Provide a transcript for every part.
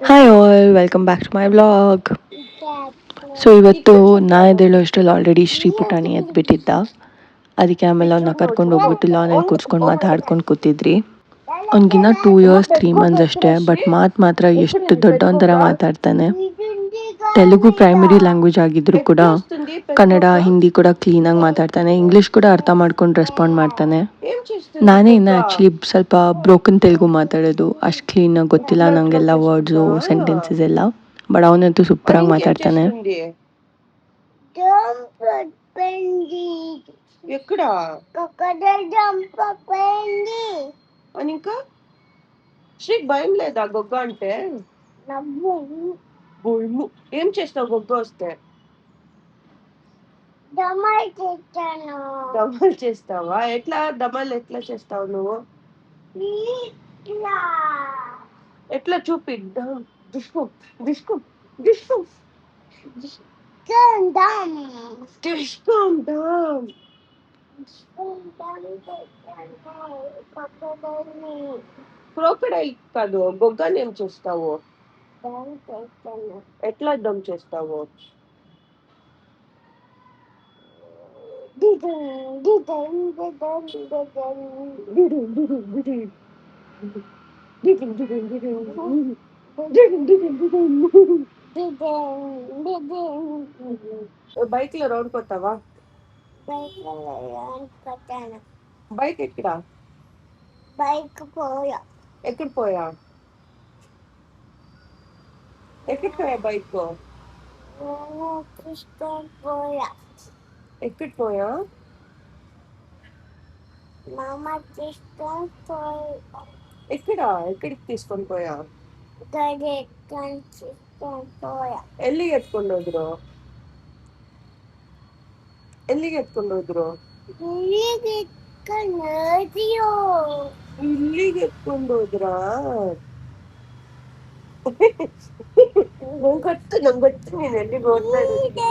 Hi all welcome back to my vlog. So ಇವತ್ತು ನಾ ಎದ್ದೇಳೋ ಅಷ್ಟರಲ್ಲಿ ಆಲ್ರೆಡಿ ಶ್ರೀ ಪುಟಾಣಿ ಎದ್ಬಿಟ್ಟಿದ್ದ. ಅದಕ್ಕೆ ಆಮೇಲೆ ಅವನ್ನ ಕರ್ಕೊಂಡು ಹೋಗ್ಬಿಟ್ಟು ಲಾನಲ್ಲಿ ಕೂರ್ಸ್ಕೊಂಡು ಮಾತಾಡ್ಕೊಂಡು ಕೂತಿದ್ರಿ. ಅವ್ನಿಗಿನ್ನ 2 years 3 months ಅಷ್ಟೇ, ಬಟ್ ಮಾತ್ರ ಎಷ್ಟು ದೊಡ್ಡವನ ಥರ ಮಾತಾಡ್ತಾನೆ. ತೆಲುಗು ಪ್ರೈಮರಿ ಲ್ಯಾಂಗ್ವೇಜ್ ಆಗಿದ್ರು ಕೂಡ ಕನ್ನಡ ಹಿಂದಿ ಕೂಡ ಕ್ಲೀನಾಗಿ ಮಾತಾಡ್ತಾನೆ. ಇಂಗ್ಲೀಷ್ ಕೂಡ ಅರ್ಥ ಮಾಡ್ಕೊಂಡು ರೆಸ್ಪಾಂಡ್ ಮಾಡ್ತಾನೆ. ನಾನೇ ಇನ್ನು ಆ್ಯಕ್ಚುಲಿ ಸ್ವಲ್ಪ ಬ್ರೋಕನ್ ತೆಲುಗು ಮಾತಾಡೋದು, ಅಷ್ಟು ಕ್ಲೀನಾಗಿ ಗೊತ್ತಿಲ್ಲ ನನಗೆಲ್ಲ ವರ್ಡ್ಸು ಸೆಂಟೆನ್ಸಸ್ ಎಲ್ಲ. ಬಟ್ ಅವನಂತೂ ಸೂಪರಾಗಿ ಮಾತಾಡ್ತಾನೆ. శ్రీకి భయం లేదా గొగ్గ అంటే? బుల్ము ఏం చేస్తావు గొగ్గ వస్తే? దమల్ చేస్తావా? ఎట్లా చేస్తావు నువ్వు? ఎట్లా చూపి? దిష్కు దిష్కు దిష్కు తీసుకుందాం. క్రోకడైల్ కాదు, గొగ్గని ఏం చేస్తావు? ఎట్లా దమ్ చేస్తావు? బైక్ లో రౌండ్ కొత్తావా? బైక్ ఎక్కడా? ఎక్కడ పోయా? ఎక్కడ పోయా బైక్? ఎక్కడ పోయా? ఎక్కడికి తీసుకొని పోయా? ಎಲ್ಲಿಗೆ ಎತ್ಕೊಂಡು ಹೋದ್ರು? ಇಲ್ಲಿಗೆ ಎತ್ಕೊಂಡು ಹೋದ್ರಾ? ನಂಗೆ ಗೊತ್ತು ನೀನ್ ಎಲ್ಲಿಗೆ ಓದ್ತಾ ಇರೋದು,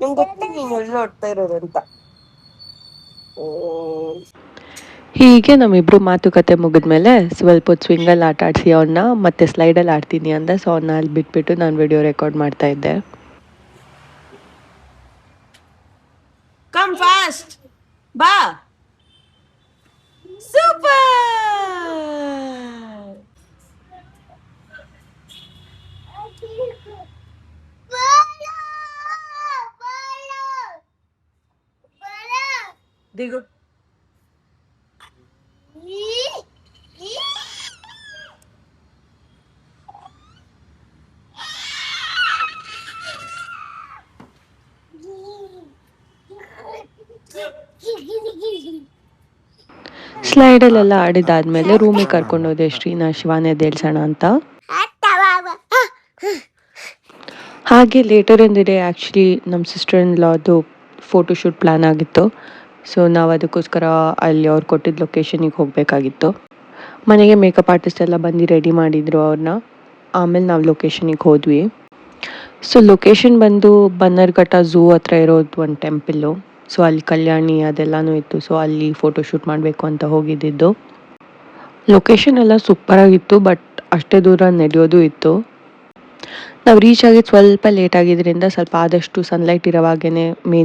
ನಂಗೆ ಗೊತ್ತು ನೀನ್ ಎಲ್ಲಿ ಓಡ್ತಾ ಇರೋದಂತ. ಹೀಗೆ ನಮ್ಮಿಬ್ರು ಮಾತುಕತೆ ಮುಗಿದ್ಮೇಲೆ ಸ್ವಲ್ಪ ಹೊತ್ತು ಸ್ವಿಂಗಲ್ಲಿ ಆಟ ಆಡಿಸಿ ಅವನ್ನ ಮತ್ತೆ ಸ್ಲೈಡಲ್ಲಿ ಆಡ್ತೀನಿ ಅಂದ. ಸೊ ಅವನ್ನ ಅಲ್ಲಿ ಬಿಟ್ಬಿಟ್ಟು ನಾನು ವಿಡಿಯೋ ರೆಕಾರ್ಡ್ ಮಾಡ್ತಾ ಇದ್ದೆ. ಕಮ್ ಫಾಸ್ಟ್ ಬಾ. ಸೂಪರ್. ದಿಗು ಸ್ಲೈಡಲ್ಲೆಲ್ಲ ಆಡಿದಾದ್ಮೇಲೆ ರೂಮಿಗೆ ಕರ್ಕೊಂಡು ಹೋದೆ ಶ್ರೀನ, ಶಿವಾನೇ ಎದ್ದೇಳ್ಸೋಣ ಅಂತ. ಹಾಗೆ litre in the day actually ನಮ್ಮ ಸಿಸ್ಟರ್ ಇನ್ ಲಾದು ಫೋಟೋಶೂಟ್ ಪ್ಲ್ಯಾನ್ ಆಗಿತ್ತು. ಸೊ ನಾವು ಅದಕ್ಕೋಸ್ಕರ ಅಲ್ಲಿ ಅವ್ರು ಕೊಟ್ಟಿದ್ದ ಲೊಕೇಶನಿಗೆ ಹೋಗಬೇಕಾಗಿತ್ತು. ಮನೆಗೆ ಮೇಕಪ್ ಆರ್ಟಿಸ್ಟ್ ಎಲ್ಲ ಬಂದು ರೆಡಿ ಮಾಡಿದರು ಅವ್ರನ್ನ. ಆಮೇಲೆ ನಾವು ಲೊಕೇಶನಿಗೆ ಹೋದ್ವಿ. ಸೊ ಲೊಕೇಶನ್ ಬಂದು ಬನ್ನರ್ಘಟ್ಟ ಝೂ ಹತ್ರ ಇರೋದು ಒಂದು ಟೆಂಪಲ್ಲು. ಸೊ ಅಲ್ಲಿ ಕಲ್ಯಾಣಿ ಅದೆಲ್ಲನೂ ಇತ್ತು. ಸೊ ಅಲ್ಲಿ ಫೋಟೋಶೂಟ್ ಮಾಡಬೇಕು ಅಂತ ಹೋಗಿದ್ದಿದ್ದು. ಲೊಕೇಶನ್ ಎಲ್ಲ ಸೂಪರಾಗಿತ್ತು, ಬಟ್ ಅಷ್ಟೇ ದೂರ ನಡೆಯೋದು ಇತ್ತು. ನಾವು ರೀಚ್ ಆಗಿದ್ದು ಸ್ವಲ್ಪ ಲೇಟ್ ಆಗಿದ್ದರಿಂದ ಸ್ವಲ್ಪ ಆದಷ್ಟು ಸನ್ಲೈಟ್ ಇರೋವಾಗೇ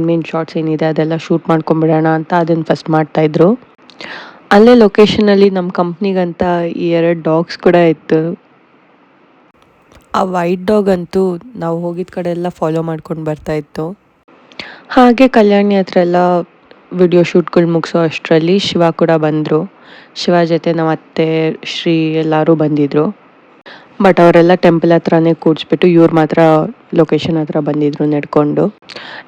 ಮೇನ್ ಶಾರ್ಟ್ಸ್ ಏನಿದೆ ಅದೆಲ್ಲ ಶೂಟ್ ಮಾಡ್ಕೊಂಬಿಡೋಣ ಅಂತ ಅದನ್ನು ಫಸ್ಟ್ ಮಾಡ್ತಾಯಿದ್ರು. ಅಲ್ಲೇ ಲೊಕೇಶನಲ್ಲಿ ನಮ್ಮ ಕಂಪ್ನಿಗಂತ ಈ 2 ಡಾಗ್ಸ್ ಕೂಡ ಇತ್ತು. ಆ ವೈಟ್ ಡಾಗ್ ಅಂತೂ ನಾವು ಹೋಗಿದ್ದ ಕಡೆ ಎಲ್ಲ ಫಾಲೋ ಮಾಡ್ಕೊಂಡು ಬರ್ತಾಯಿತ್ತು. ಹಾಗೆ ಕಲ್ಯಾಣಿ ಹತ್ರ ಎಲ್ಲ ವಿಡಿಯೋ ಶೂಟ್ಗಳು ಮುಗಿಸೋ ಅಷ್ಟರಲ್ಲಿ ಶಿವ ಕೂಡ ಬಂದರು. ಶಿವ ಜೊತೆ ನಮ್ಮ ಅತ್ತೆ, ಶ್ರೀ ಎಲ್ಲರೂ ಬಂದಿದ್ದರು. ಬಟ್ ಅವರೆಲ್ಲ ಟೆಂಪಲ್ ಹತ್ರನೇ ಕೂಡಿಸ್ಬಿಟ್ಟು ಇವ್ರು ಮಾತ್ರ ಲೊಕೇಶನ್ ಹತ್ರ ಬಂದಿದ್ರು ನಡ್ಕೊಂಡು.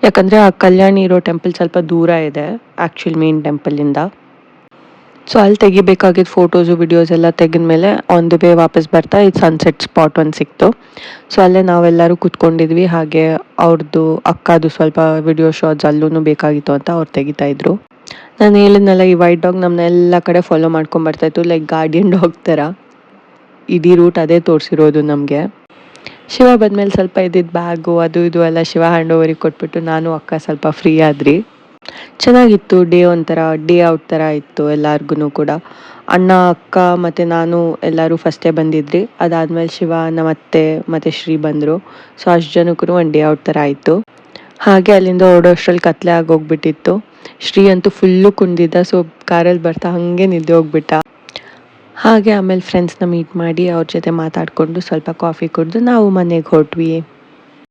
ಯಾಕಂದರೆ ಆ ಕಲ್ಯಾಣಿ ಇರೋ ಟೆಂಪಲ್ ಸ್ವಲ್ಪ ದೂರ ಇದೆ ಆ್ಯಕ್ಚುಲ್ ಮೇನ್ ಟೆಂಪಲಿಂದ. ಸೊ ಅಲ್ಲಿ ತೆಗಿಬೇಕಾಗಿದ್ದ ಫೋಟೋಸು ವಿಡಿಯೋಸ್ ಎಲ್ಲ ತೆಗೆದ್ಮೇಲೆ ಆನ್ ದಿ ವೇ ವಾಪಸ್ ಬರ್ತಾ ಇದು ಸನ್ಸೆಟ್ ಸ್ಪಾಟ್ ಒಂದು ಸಿಕ್ತು. ಸೊ ಅಲ್ಲೇ ನಾವೆಲ್ಲರೂ ಕೂತ್ಕೊಂಡಿದ್ವಿ. ಹಾಗೆ ಅವ್ರದ್ದು ಅಕ್ಕದು ಸ್ವಲ್ಪ ವಿಡಿಯೋ ಶಾಟ್ಸ್ ಅಲ್ಲೂ ಬೇಕಾಗಿತ್ತು ಅಂತ ಅವ್ರು ತೆಗಿತಾಯಿದ್ರು. ನಾನು ಹೇಳಿದ್ನಲ್ಲ, ಈ ವೈಟ್ ಡಾಗ್ ನಮ್ಮನ್ನೆಲ್ಲ ಕಡೆ ಫಾಲೋ ಮಾಡ್ಕೊಂಬರ್ತಾಯಿತ್ತು, ಲೈಕ್ ಗಾರ್ಡಿಯನ್ ಡಾಗ್ ಥರ. ಇಡೀ ರೂಟ್ ಅದೇ ತೋರಿಸಿರೋದು ನಮಗೆ. ಶಿವ ಬಂದಮೇಲೆ ಸ್ವಲ್ಪ ಇದ್ದಿದ್ದು ಬ್ಯಾಗು ಅದು ಇದು ಎಲ್ಲ ಶಿವ ಹ್ಯಾಂಡ್ ಓವರಿಗೆ ಕೊಟ್ಬಿಟ್ಟು ನಾನು ಅಕ್ಕ ಸ್ವಲ್ಪ ಫ್ರೀ ಆದ್ರಿ. ಚೆನ್ನಾಗಿತ್ತು. ಡೇ ಒಂಥರ ಡೇ ಔಟ್ ಥರ ಇತ್ತು ಎಲ್ಲರಿಗೂ ಕೂಡ. ಅಣ್ಣ ಅಕ್ಕ ಮತ್ತು ನಾನು ಎಲ್ಲರೂ ಫಸ್ಟೇ ಬಂದಿದ್ರಿ. ಅದಾದಮೇಲೆ ಶಿವ ನಮ್ಮತ್ತೆ ಮತ್ತು ಶ್ರೀ ಬಂದರು. ಸೊ ಅಷ್ಟು ಜನಕ್ಕೂ ಒಂದು ಡೇ ಔಟ್ ಥರ ಆಯಿತು. ಹಾಗೆ ಅಲ್ಲಿಂದ ಹೊರಡೋಷ್ಟ್ರಲ್ಲಿ ಕತ್ಲೆ ಆಗೋಗ್ಬಿಟ್ಟಿತ್ತು. ಶ್ರೀ ಅಂತೂ ಫುಲ್ಲು ಕುಂದಿದ್ದ. ಸೊ ಕಾರಲ್ಲಿ ಬರ್ತಾ ಹಾಗೆ ನಿದ್ದೆ ಹೋಗ್ಬಿಟ್ಟ. ಹಾಗೆ ಆಮೇಲೆ ಫ್ರೆಂಡ್ಸ್ನ ಮೀಟ್ ಮಾಡಿ ಅವ್ರ ಜೊತೆ ಮಾತಾಡಿಕೊಂಡು ಸ್ವಲ್ಪ ಕಾಫಿ ಕುಡಿದು ನಾವು ಮನೆಗೆ ಹೊರಟ್ವಿ.